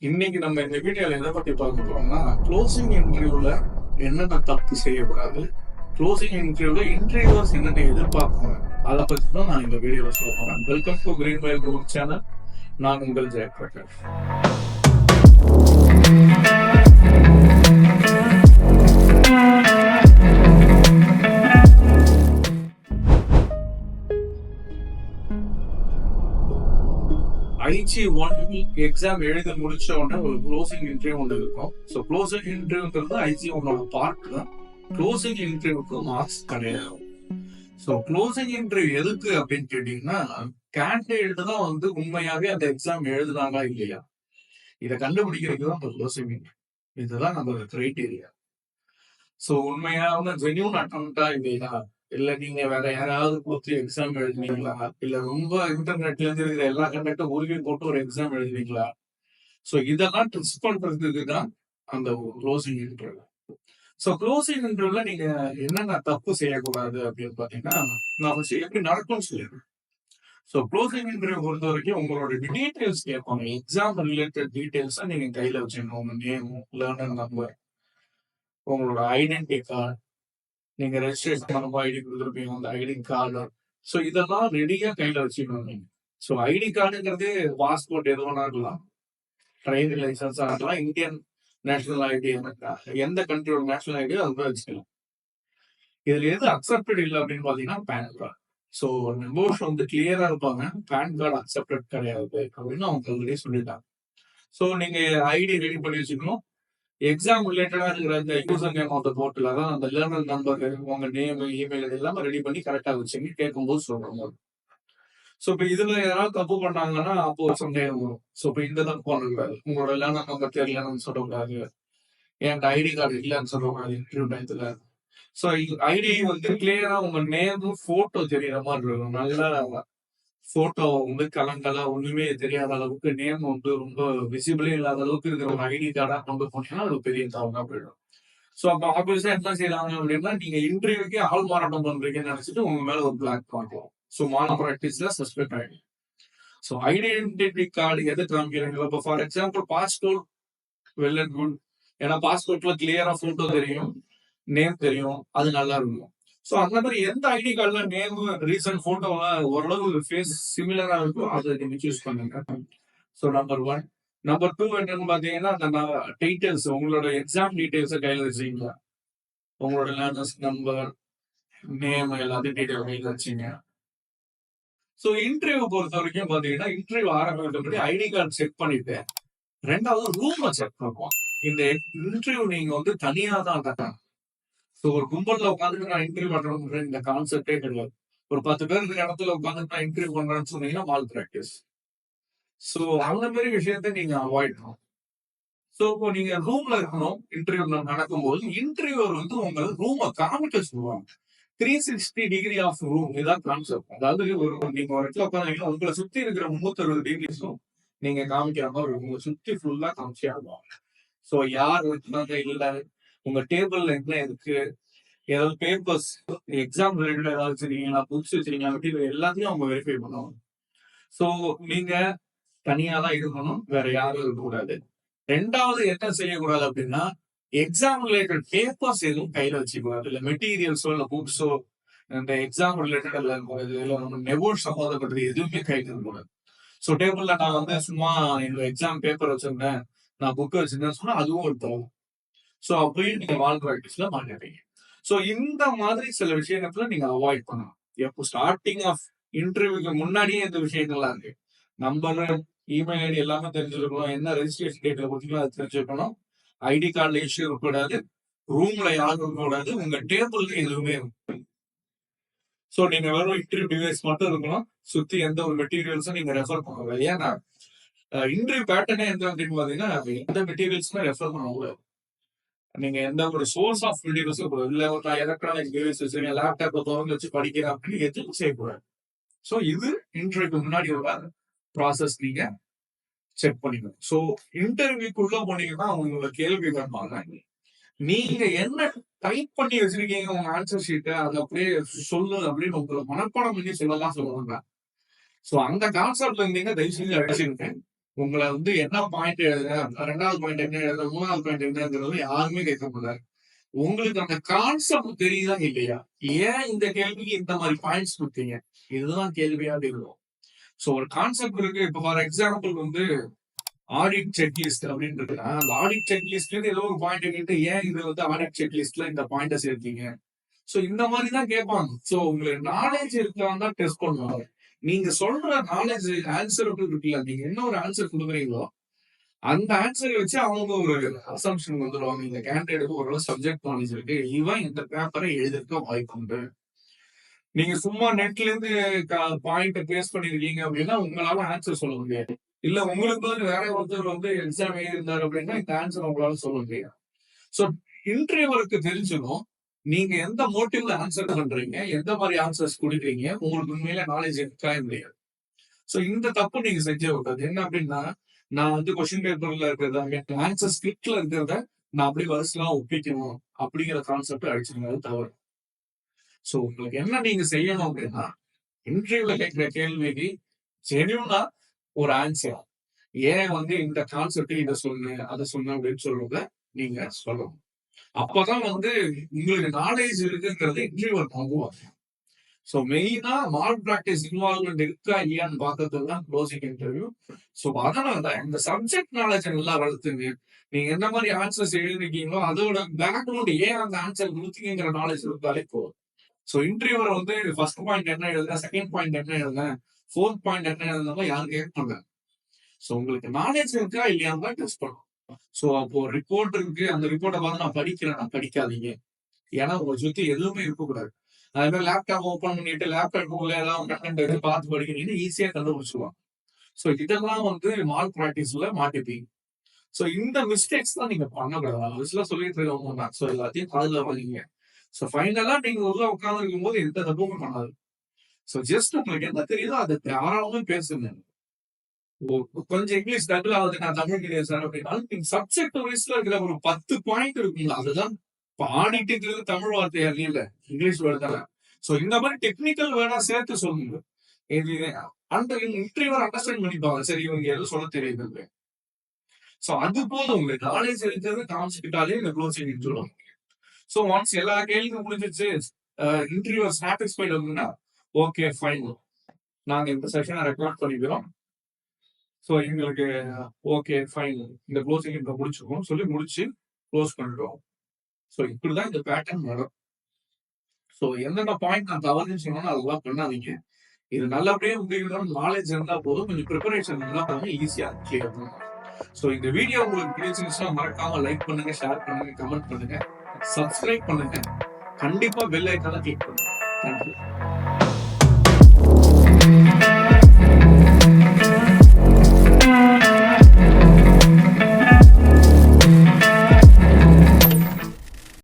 இன்னைக்கு நம்ம இந்த வீடியோல எதை பத்தி பார்க்க போறோம்னா, க்ளோசிங் இன்டர்வியூல என்னென்ன தப்பு செய்யக்கூடாது, க்ளோசிங் இன்டர்வியூல இன்டர்வியூவர்ஸ் என்னென்ன எதிர்பார்ப்பாங்க, அதை பத்தி தான் நான் இந்த வீடியோல சொல்ல போறேன். Welcome to green while group channel. நான் உங்கள் ஜெயபிரகாஷ். IG1 எக்ஸாம் எழுத முடிச்ச உடனே ஒரு க்ளோசிங் இன்டர்வியூ ஒன்று இருக்கும். ஸோ க்ளோசிங் இன்டர்வியூங்கிறது IG1 பார்ட் தான். க்ளோசிங் இன்டர்வியூக்கு மார்க்ஸ் கிடையாது. ஸோ க்ளோசிங் இன்டர்வியூ எதுக்கு அப்படின்னு கேட்டீங்கன்னா, கேண்டிடேட் தான் வந்து உண்மையாவே அந்த எக்ஸாம் எழுதுனாங்களா இல்லையா, இதை கண்டுபிடிக்கிறதுக்கு தான் அந்த க்ளோசிங் இன்டர்வியூ. இதுதான் நம்ம கிரைட்டீரியா. ஸோ உண்மையான ஜென்யூன் அட்டம்ப்டா இல்லையா, இல்ல நீங்க வேற யாராவது கொடுத்து எக்ஸாம் எழுதுனீங்களா, இல்ல ரொம்ப இன்டர்நெட்ல இருந்து இருக்கிற எல்லா கண்டக்டும் உருவி போட்டு ஒரு எக்ஸாம் எழுதுனீங்களா. ஸோ இதெல்லாம் டெஸ்ட் பண்றதுக்கு தான் அந்த க்ளோசிங் இன்டர்வியூ. ஸோ க்ளோசிங் இன்டர்வியூல நீங்க என்னென்ன தப்பு செய்யக்கூடாது அப்படின்னு பாத்தீங்கன்னா, நான் எப்படி நடக்கும்னு சொல்லிடுறேன். ஸோ க்ளோசிங் இன்டர்வியூ பொறுத்த வரைக்கும் உங்களோட டீடைல்ஸ் கேட்பாங்க. எக்ஸாம் ரிலேட்டட் டீடைல்ஸ் நீங்க கையில வச்சுக்கணும். உங்க நேம், லேர்னர் நம்பர், உங்களோட ஐடென்டி கார்டு, நீங்க ரெஜிஸ்ட்ரேஷன் பண்ணும்போது ஐடி கொடுத்துருப்பீங்க, அந்த ஐடி கார்டு. ஸோ இதெல்லாம் ரெடியா கையில வச்சுக்கணும் நீங்க. ஸோ ஐடி கார்டுங்கிறது பாஸ்போர்ட் எது வேணா இருக்கலாம், டிரைவிங் லைசன்ஸ் ஆகலாம், இந்தியன் நேஷனல் ஐடி, எந்த கண்ட்ரியோட நேஷனல் ஐடியோ அது கூட வச்சுக்கலாம். இதுல எது அக்செப்டட் இல்லை அப்படின்னு பாத்தீங்கன்னா பேன் கார்டு. ஸோ மெம்பர்ஸ் வந்து கிளியரா இருப்பாங்க, பேன் கார்டு அக்செப்டட் கிடையாது அப்படின்னு அவங்க ஆல்ரெடி சொல்லிட்டாங்க. ஸோ நீங்க ஐடி ரெடி பண்ணி வச்சுக்கணும். எக்ஸாம் ரிலேட்டடா இருக்கிற அந்த user name of the portal, அதான் அந்த லேர்னர் நம்பர், உங்க நேம், இமெயில் இது எல்லாமே ரெடி பண்ணி கரெக்டா வச்சுங்க கேட்கும்போது சொல்றாங்க. ஸோ இப்போ இதுல யாராவது தப்பு பண்ணாங்கன்னா அப்போ சந்தேகம் வரும். ஸோ இப்போ இந்த தப்பு பண்ணக்கூடாது, உங்களோட லேர்னர் நம்பர் தெரியலன்னு சொல்லக்கூடாது, என்கிட்ட ஐடி கார்டு இல்லைன்னு சொல்லக்கூடாது இன்டர்வியூ டயத்துல. ஸோ ஐடி வந்து கிளியரா உங்க நேமும் போட்டோ தெரியற மாதிரி இருக்கும். நல்லா போட்டோ வந்து கலங்கலா ஒண்ணுமே தெரியாத அளவுக்கு, நேம் வந்து ரொம்ப விசிபிளே இல்லாத அளவுக்கு இருக்கிற ஒரு ஐடி கார்டா கொண்டு போனீங்கன்னா அது பெரிய தவறா போயிடும். ஸோ அப்ப ஆப்வியஸா என்ன செய்யறாங்க அப்படின்னா, நீங்க இன்டர்வியூக்கே ஆள் மாறாட்டம் பண்றீங்கன்னு நினைச்சிட்டு உங்க மேல ஒரு பிளாக் பார்க்கலாம். ஸோ மால் ப்ராக்டிஸ்ல சஸ்பெக்ட் ஆயிடும். ஸோ ஐடென்டிட்டி கார்டு எது காமிக்கிறாங்க, இப்போ for example passport, well and good. ஏன்னா பாஸ்போர்ட்ல கிளியரா போட்டோ தெரியும், நேம் தெரியும், அது நல்லா இருக்கும். ஸோ அந்த மாதிரி எந்த ஐடி கார்டுல நேம், ரீசன்ட் போட்டோலாம் ஓரளவு ஃபேஸ் சிமிலரா இருக்கும், அதை நீங்க சூஸ் பண்ணுங்க. So number 1. நம்பர் 2 என்னன்னு பாத்தீங்கன்னா, அந்த டீடைல்ஸ், உங்களோட எக்ஸாம் டீடைல்ஸை கையில வச்சுக்கீங்க. உங்களோட லேர்னர்ஸ் நம்பர், நேம் எல்லாத்தையும் டீடைல் கையில வச்சுங்க. ஸோ இன்டர்வியூ பொறுத்த வரைக்கும் பாத்தீங்கன்னா, இன்டர்வியூ ஆரம்பிக்கிறதுக்கு ஐடி கார்டு செக் பண்ணிட்டு, ரெண்டாவது ரூம் செக் பண்ணுவோம். இந்த இன்டர்வியூ நீங்க வந்து தனியா தான் கட்டணும். ஸோ ஒரு கும்பல்ல உட்காந்துட்டு நான் இன்டர்வியூ பண்றேன் இந்த கான்செப்டே கிடையாது. ஒரு 10 பேர் இருக்கிற இடத்துல உட்காந்துட்டு நான் இன்டர்வியூ பண்றேன்னு சொன்னீங்கன்னா மால் பிராக்டிஸ். ஸோ அந்த மாதிரி விஷயத்த நீங்க அவாய்ட் பண்ணணும். ஸோ இப்போ நீங்க ரூம்ல இருக்கணும், இன்டர்வியூ நடக்கும்போது இன்டர்வியூவர் வந்து உங்க ரூமை காமிக்க சொல்லுவாங்க. 360 டிகிரி ஆஃப் ரூம், இதான் கான்செப்ட். அதாவது நீங்க ஒரு இடத்துல உட்காந்தீங்கன்னா உங்களை சுத்தி இருக்கிற 360 டிகிரிஸும் நீங்க காமிக்கிற மாதிரி உங்களை சுத்தி ஃபுல்லா காமிச்சே ஆகும். ஸோ யார் இருக்கிறாங்க இல்ல, உங்க டேபிள்ல என்ன இருக்கு, ஏதாவது பேப்பர்ஸ், எக்ஸாம் ரிலேட்டட் ஏதாவது வச்சிருக்கீங்களா, புக்ஸ் வச்சிருக்கீங்களா, மெட்டீரியல் எல்லாத்தையும் அவங்க வெரிஃபை பண்ணுவாங்க. ஸோ நீங்க தனியா தான் இருக்கணும், வேற யாரும் இருக்கக்கூடாது. ரெண்டாவது என்ன செய்யக்கூடாது அப்படின்னா, எக்ஸாம் ரிலேட்டட் பேப்பர்ஸ் எதுவும் கையில வச்சுக்கூடாது, இல்ல மெட்டீரியல்ஸோ இல்ல புக்ஸோ, இந்த எக்ஸாம் ரிலேட்டட் இல்ல நம்ம நெபோட் சம்மந்தப்பட்டது எதுவுமே கையில் இருக்கக்கூடாது. ஸோ டேபிள்ல நான் வந்து சும்மா இந்த எக்ஸாம் பேப்பர் வச்சிருந்தேன், நான் புக் வச்சிருந்தேன்னு சொன்னா அதுவும் ஒரு தவறு. ஸோ அப்பயும் நீங்க வால் ப்ராக்டிஸ்ல மாட்டிப்பீங்க. ஸோ இந்த மாதிரி சில விஷயத்துல நீங்க அவாய்ட் பண்ணணும். எப்போ ஸ்டார்டிங் ஆஃப் இன்டர்வியூக்கு முன்னாடியே இந்த விஷயங்கள்லாம் இருக்கு. நம்பர், இமெயில் ஐடி எல்லாமே தெரிஞ்சிருக்கணும், என்ன ரெஜிஸ்ட்ரேஷன் டேட்ல கொடுத்தீங்களோ அது தெரிஞ்சிருக்கணும், ஐடி கார்டுல இஷ்யூ இருக்கக்கூடாது, ரூம்ல யாரும் இருக்கக்கூடாது, உங்க டேபிள்ல எதுவுமே இருக்கும். ஸோ நீங்க வெறும் இன்டர்வியூ டிவைஸ் மட்டும் இருக்கணும், சுத்தி எந்த ஒரு மெட்டீரியல்ஸும் நீங்க ரெஃபர் பண்ணக்கூடாது. ஏன்னா இன்டர்வியூ பேட்டர்னே எந்த அப்படின்னு பாத்தீங்கன்னா, எந்த மெட்டீரியல்ஸுமே ரெஃபர் பண்ணக்கூடாது. நீங்க எந்த ஒரு சோர்ஸ் ஆஃப் மெட்டீரியல்ஸும் இல்ல, ஒரு எலக்ட்ரானிக் டிவைஸ் வச்சிருக்கேன், லேப்டாப்பை திறந்து வச்சு படிக்கிறேன் அப்படின்னு எதுவும் செய்யக்கூடாது. ஸோ இது இன்டர்வியூக்கு முன்னாடி ஒரு ப்ராசஸ் நீங்க செக் பண்ணிக்கணும். ஸோ இன்டர்வியூக்குள்ள போனீங்கன்னா உங்களோட கேள்வி கேட்பாங்க, நீங்க என்ன டைப் பண்ணி வச்சிருக்கீங்க உங்க ஆன்சர் ஷீட்டை, அதை அப்படியே சொல்லு அப்படின்னு உங்களை மனப்பாடம் பண்ணி சொல்லலாம் சொல்லுவாங்க. ஸோ அந்த கான்செப்ட்ல இருந்தீங்க தயவு செஞ்சு அடிச்சுருங்க. உங்களை வந்து என்ன பாயிண்ட் எழுதுற, 2வது பாயிண்ட் என்ன எழுதுற, 3வது பாயிண்ட் என்னங்கிறது யாருமே கேட்க மாட்டாங்க. உங்களுக்கு அந்த கான்செப்ட் தெரியுதா இல்லையா? ஏன் இந்த கேள்விக்கு இந்த மாதிரி பாயிண்ட்ஸ் கொடுத்தீங்க? இதுதான் கேள்வியா இருக்கும். சோ ஒரு கான்செப்ட் இருக்கு. இப்ப ஃபார் எக்ஸாம்பிள் வந்து ஆடிட் செக்லிஸ்ட் அப்படின்னு இருக்குன்னா, அந்த ஆடிட் செக்லிஸ்ட்ல ஏதோ ஒரு பாயிண்ட் கேட்டு ஏன் இது வந்து ஆடிட் செக்லிஸ்ட்ல இந்த பாயிண்ட சேர்த்தீங்க? சோ இந்த மாதிரி தான் கேட்பாங்க. சோ உங்களுக்கு நாலேஜ் இருக்கான்னு தான் டெஸ்ட் பண்ணுவாங்க. நீங்க சொல்ற நாலேஜ் ஆன்சர் இருக்குல்ல, நீங்க என்ன ஒரு ஆன்சர் கொடுக்குறீங்களோ அந்த ஆன்சரை வச்சு அவங்க ஒரு அசம்ஷன் வந்துடுவாங்க. இந்த கேண்டிடேட்டுக்கு ஓரளவு சப்ஜெக்ட் நாலேஜ் இருக்கு, இவன் இந்த பேப்பரை எழுதிருக்க வாய்ப்பு உண்டு. நீங்க சும்மா நெட்ல இருந்து பாயிண்ட் பேஸ் பண்ணிருக்கீங்க அப்படின்னா உங்களால ஆன்சர் சொல்ல முடியாது. இல்ல உங்களுக்கு வந்து வேற ஒருத்தர் வந்து எக்ஸாம் எழுதிருந்தாரு அப்படின்னா இந்த ஆன்சர் உங்களால சொல்ல முடியாது. சோ இன்டர்வியூவருக்கு தெரிஞ்சிடும் நீங்க எந்த மோட்டிவ்ல ஆன்சர் பண்றீங்க, எந்த மாதிரி ஆன்சர்ஸ் கொடுக்குறீங்க, உங்களுக்கு உண்மையில நாலேஜ் இருக்கா இல்லையா. சோ இந்த தப்பு நீங்க செஞ்சே விடாது. என்ன அப்படின்னா, நான் வந்து கொஸ்டின் பேப்பர்ல இருக்கிறத ஆன்சர் ஸ்கிரிப்ட்ல இருக்கிறத நான் அப்படியே வரிசையா ஒப்பிக்கணும் அப்படிங்கிற கான்செப்ட் அடிச்சிருந்தது தவறு. சோ உங்களுக்கு என்ன நீங்க செய்யணும் அப்படின்னா, இன்டர்வியூல கேட்கிற கேள்விக்கு ஜெனியூனா ஒரு ஆன்சர். ஏன் வந்து இந்த கான்செப்ட் இதை சொன்னேன், அதை சொன்னேன் அப்படின்னு சொல்றத நீங்க சொல்லணும். அப்பதான் வந்து உங்களுக்கு நாலேஜ் இருக்குங்கிறத இன்டர்வியூவர் நம்புவாங்க. சோ மெயினா மால் பிராக்டிஸ் இன்வால்வ்மெண்ட் இருக்கா இல்லையான்னு பார்க்கறது தான் க்ளோசிங் இன்டர்வியூ. சோ அதனால இந்த சப்ஜெக்ட் நாலேஜ் நல்லா வளர்த்துங்க. நீங்க என்ன மாதிரி ஆன்சர்ஸ் எழுதிருக்கீங்களோ அதோட பேக்ரவுண்ட் ஏன் அந்த ஆன்சர் கொடுத்தீங்கிற நாலேஜ் இருந்தாலே போதும். சோ இன்டர்வியூவர் வந்து ஃபர்ஸ்ட் பாயிண்ட் என்ன எழுதுனா, செகண்ட் பாயிண்ட் என்ன எழுதுனா, 4th பாயிண்ட் என்ன எழுதுனா யாரும் கேட்க மாட்டாங்க. சோ உங்களுக்கு நாலேஜ் இருக்கா இல்லையான்னு தான் டெஸ்ட் பண்ணும். சோ அப்போ ரிப்போர்ட் இருக்கு, அந்த ரிப்போர்ட்டை பார்த்து நான் படிக்கிறேன், நான் படிக்காதீங்க. ஏன்னா உங்களை சுத்தி எதுவுமே இருக்கக்கூடாது. அதே மாதிரி லேப்டாப் ஓபன் பண்ணிட்டு லேப்டாப்புக்குள்ள ஏதாவது கண்டென்ட் எடுத்து பார்த்து படிக்கிறீங்கன்னா ஈஸியா கண்டுபிடிச்சிருவாங்க. சோ இதெல்லாம் வந்து மால் பிராக்டிஸ்ல மாட்டிப்பீங்க. சோ இந்த மிஸ்டேக்ஸ் தான் நீங்க பண்ணக்கூடாது. ஆக்சுவலா சொல்லிட்டு இருக்கவங்க சோ எல்லாத்தையும் காதுல வாங்கிங்க. சோ ஃபைனலா நீங்க உள்ள உட்கார்ந்து இருக்கும் போது எந்த தப்பும் பண்ணாது. சோ ஜஸ்ட் உங்களுக்கு என்ன தெரியுதோ அதை தாராளமா பேசுங்க. கொஞ்சம் இங்கிலீஷ் டபுள் ஆகுது, நான் தமிழ் மீடியம் சார் அப்படின்னாலும் நீங்க சப்ஜெக்ட் வைஸ்ல இருக்கிற ஒரு 10 பாயிண்ட் இருக்குங்களா, அதுதான் பாடிட்டுங்கிறது தமிழ் வார்த்தையா இல்ல, இங்கிலீஷ் வேர்டு தானே. சோ இந்த மாதிரி டெக்னிக்கல் வேர்டா சேர்த்து சொல்லுங்க. இது அந்த இன்டர்வியூவர் அண்டர்ஸ்டாண்ட் பண்ணிப்பாங்க. சரி இவங்க எதுவும் சொல்ல தெரியுது. சோ அது போதும், உங்களுக்கு நாலேஜ் இருக்கிறது காமிச்சுக்கிட்டாலே இந்த க்ளோசிங் சொல்லுவாங்க. சோ ஒன்ஸ் எல்லா கேள்வியும் முடிஞ்சிச்சு, இன்டர்வியூவர் சாட்டிஸ்ஃபைட் அப்படின்னா ஓகே ஃபைன், நாங்க இந்த செஷனை ரெக்கார்ட் பண்ணிக்கிறோம். சோ எங்களுக்கு ஓகே ஃபைன், இந்த க்ளோசிங் இப்ப முடிச்சிருக்கோம் சொல்லி முடிச்சு க்ளோஸ் பண்ணிடுவோம். சோ இப்படிதான் இந்த பேட்டர்ன் வரும். சோ எந்தெந்த பாயிண்ட் நான் தவறுன்னு சொன்னா அதெல்லாம் பண்ணாதீங்க. இது நல்லபடியா உங்களுக்கு நாலேஜ் இருந்தா போதும், கொஞ்சம் ப்ரிப்பரேஷன் இருந்தா போதும், ஈஸியா கிளியர் பண்ணலாம். சோ இந்த வீடியோ உங்களுக்கு பிடிச்சிருந்துச்சுன்னா மறக்காம லைக் பண்ணுங்க, ஷேர் பண்ணுங்க, கமெண்ட் பண்ணுங்க, சப்ஸ்கிரைப் பண்ணுங்க, கண்டிப்பா பெல் ஐக்கான கிளிக் பண்ணுங்க. தேங்க்யூ.